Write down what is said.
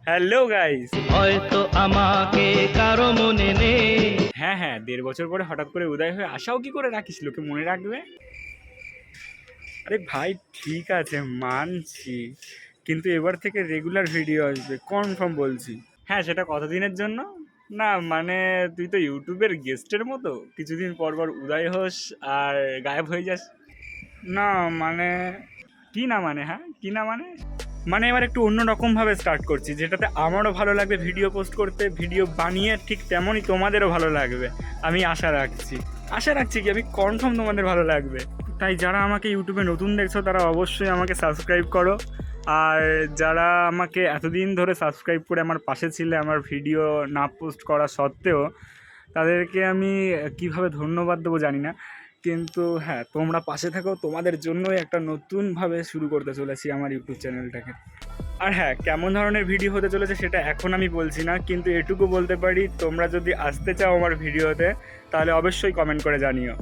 Hello guys. হয়তো আমাকে কারো মনে নেই। হ্যাঁ হ্যাঁ, 1.5 বছর পরে হঠাৎ করে উদয় হয়ে আসাও কি করে রাখিস, লোকে মনে রাখবে? আরে ভাই ঠিক আছে মানছি, কিন্তু এবার থেকে রেগুলার ভিডিও আসবে কনফার্ম বলছি। হ্যাঁ, সেটা কতদিনের জন্য? না মানে তুই তো ইউটিউবের গেস্টের মতো কিছুদিন পর পর উদয় হোস আর গায়েব হয়ে যাস। না মানে কি না মানে, হ্যাঁ কি না মানে, মানে এবার একটু অন্য রকমভাবে স্টার্ট করছি, যেটাতে আমারও ভালো লাগবে ভিডিও পোস্ট করতে, ভিডিও বানিয়ে ঠিক তেমনই তোমাদেরও ভালো লাগবে। আমি আশা রাখছি কি আমি কনফার্ম তোমাদের ভালো লাগবে। তাই যারা আমাকে ইউটিউবে নতুন দেখছো তারা অবশ্যই আমাকে সাবস্ক্রাইব করো। আর যারা আমাকে এতদিন ধরে সাবস্ক্রাইব করে আমার পাশে ছিলে আমার ভিডিও না পোস্ট করা সত্ত্বেও, তাদেরকে আমি কিভাবে ধন্যবাদ দেবো জানি না, কিন্তু হ্যাঁ তোমরা পাশে থাকো, তোমাদের জন্যই একটা নতুনভাবে শুরু করতে চলেছি আমার ইউটিউব চ্যানেলটাকে। আর হ্যাঁ, কেমন ধরনের ভিডিও হতে চলেছে সেটা এখন আমি বলছি না, কিন্তু এটুকু বলতে পারি তোমরা যদি আসতে চাও আমার ভিডিওতে তাহলে অবশ্যই কমেন্ট করে জানিও।